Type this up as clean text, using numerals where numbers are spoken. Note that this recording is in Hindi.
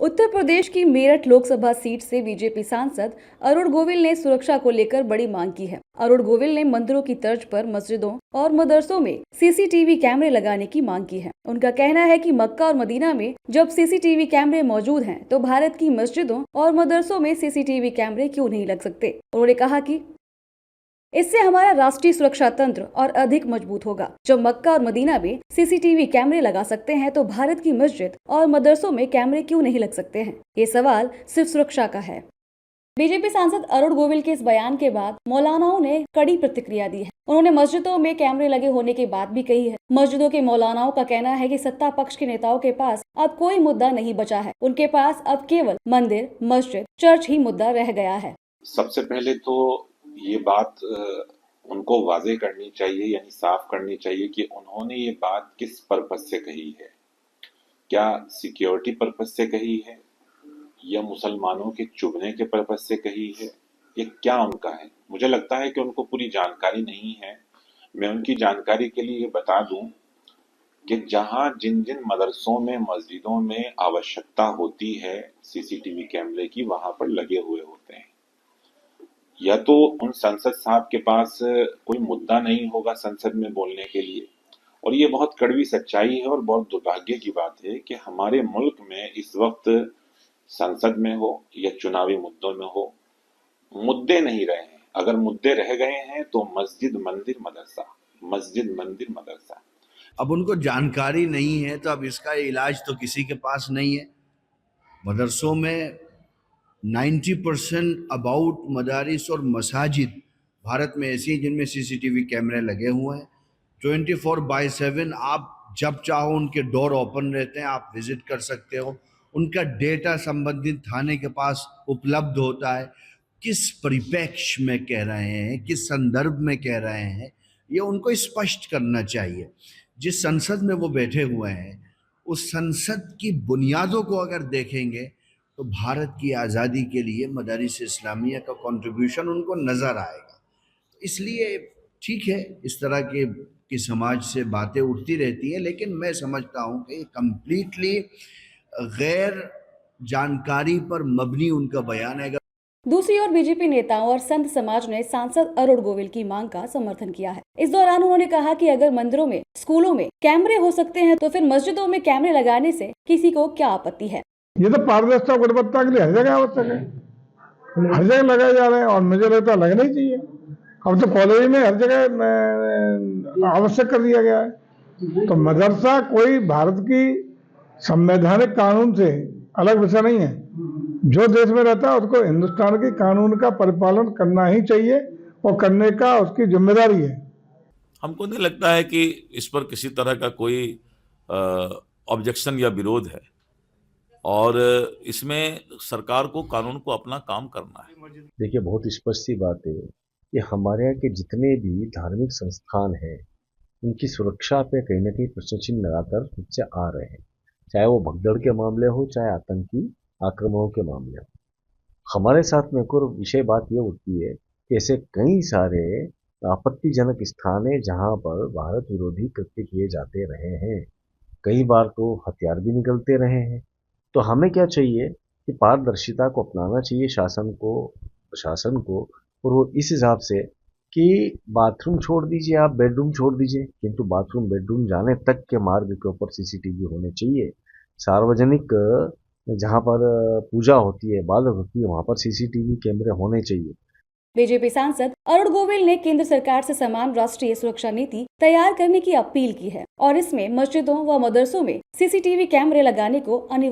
उत्तर प्रदेश की मेरठ लोकसभा सीट से बीजेपी सांसद अरुण गोविल ने सुरक्षा को लेकर बड़ी मांग की है। अरुण गोविल ने मंदिरों की तर्ज पर मस्जिदों और मदरसों में सीसीटीवी कैमरे लगाने की मांग की है। उनका कहना है कि मक्का और मदीना में जब सीसीटीवी कैमरे मौजूद हैं, तो भारत की मस्जिदों और मदरसों में सीसीटीवी कैमरे क्यों नहीं लग सकते। उन्होंने कहा कि इससे हमारा राष्ट्रीय सुरक्षा तंत्र और अधिक मजबूत होगा। जब मक्का और मदीना में सीसीटीवी कैमरे लगा सकते हैं, तो भारत की मस्जिद और मदरसों में कैमरे क्यों नहीं लग सकते हैं। ये सवाल सिर्फ सुरक्षा का है। बीजेपी सांसद अरुण गोविल के इस बयान के बाद मौलानाओं ने कड़ी प्रतिक्रिया दी है। उन्होंने मस्जिदों में कैमरे लगे होने की बात भी कही है। मस्जिदों के मौलानाओं का कहना है कि सत्ता पक्ष के नेताओं के पास अब कोई मुद्दा नहीं बचा है। उनके पास अब केवल मंदिर, मस्जिद, चर्च ही मुद्दा रह गया है। सबसे पहले तो ये बात उनको वाजे करनी चाहिए, यानी साफ करनी चाहिए कि उन्होंने ये बात किस पर्पज से कही है। क्या सिक्योरिटी पर्पज से कही है या मुसलमानों के चुभने के पर्पज से कही है, ये क्या उनका है। मुझे लगता है कि उनको पूरी जानकारी नहीं है। मैं उनकी जानकारी के लिए बता दूं कि जहां जिन जिन मदरसों में, मस्जिदों में आवश्यकता होती है सीसीटीवी कैमरे की, वहां पर लगे हुए होते हैं। या तो उन संसद साहब के पास कोई मुद्दा नहीं होगा संसद में बोलने के लिए, और ये बहुत कड़वी सच्चाई है और बहुत दुर्भाग्य की बात है कि हमारे मुल्क में इस वक्त संसद में हो या चुनावी मुद्दों में हो, मुद्दे नहीं रहे हैं। अगर मुद्दे रह गए हैं तो मस्जिद, मंदिर, मदरसा, मस्जिद, मंदिर, मदरसा। अब उनको जानकारी नहीं है तो अब इसका इलाज तो किसी के पास नहीं है। मदरसों में 90% अबाउट मदारिस और मसाजिद भारत में ऐसी जिनमें सीसीटीवी कैमरे लगे हुए हैं। 24/7 आप जब चाहो उनके डोर ओपन रहते हैं, आप विजिट कर सकते हो। उनका डेटा संबंधित थाने के पास उपलब्ध होता है। किस परिप्रेक्ष्य में कह रहे हैं, किस संदर्भ में कह रहे हैं, ये उनको स्पष्ट करना चाहिए। जिस संसद में वो बैठे हुए हैं, उस संसद की बुनियादों को अगर देखेंगे तो भारत की आज़ादी के लिए मदारिस इस्लामिया का कंट्रीब्यूशन उनको नज़र आएगा। इसलिए ठीक है, इस तरह के समाज से बातें उठती रहती हैं, लेकिन मैं समझता हूँ कि कंप्लीटली गैर जानकारी पर मबनी उनका बयान है। दूसरी ओर बीजेपी नेताओं और संत समाज ने सांसद अरुण गोविल की मांग का समर्थन किया है। इस दौरान उन्होंने कहा कि अगर मंदिरों में, स्कूलों में कैमरे हो सकते हैं, तो फिर मस्जिदों में कैमरे लगाने से किसी को क्या आपत्ति है। ये तो पारदर्शिता गुणवत्ता के लिए हर जगह आवश्यक है, हर जगह लगाए जा रहे हैं और मुझे लगता है लगना ही चाहिए। अब तो कॉलेज में हर जगह आवश्यक कर दिया गया है। तो मदरसा कोई भारत की संवैधानिक कानून से अलग विषय नहीं है। जो देश में रहता है उसको हिंदुस्तान के कानून का परिपालन करना ही चाहिए और करने का उसकी जिम्मेदारी है। हमको नहीं लगता है कि इस पर किसी तरह का कोई ऑब्जेक्शन या विरोध है, और इसमें सरकार को कानून को अपना काम करना है। देखिए, बहुत स्पष्ट सी बात है कि हमारे यहाँ के जितने भी धार्मिक संस्थान हैं, उनकी सुरक्षा पे कहीं ना कहीं प्रश्न चिन्ह लगातार खुद से आ रहे हैं, चाहे वो भगदड़ के मामले हो, चाहे आतंकी आक्रमणों के मामले हो। हमारे साथ में एक और विषय बात ये उठती है कि ऐसे कई सारे आपत्तिजनक स्थान है जहाँ पर भारत विरोधी कृत्य किए जाते रहे हैं। कई बार तो हथियार भी निकलते रहे हैं। तो हमें क्या चाहिए कि पारदर्शिता को अपनाना चाहिए शासन को, प्रशासन को, और वो इस हिसाब से कि बाथरूम छोड़ दीजिए, आप बेडरूम छोड़ दीजिए, किंतु बाथरूम, बेडरूम जाने तक के मार्ग के ऊपर सीसीटीवी होने चाहिए। सार्वजनिक जहाँ पर पूजा होती है, इबादत होती है, वहाँ पर सीसीटीवी कैमरे होने चाहिए। बीजेपी सांसद अरुण गोविल ने केंद्र सरकार से समान राष्ट्रीय सुरक्षा नीति तैयार करने की अपील की है और इसमें मस्जिदों व मदरसों में सीसीटीवी कैमरे लगाने को अनिवार्य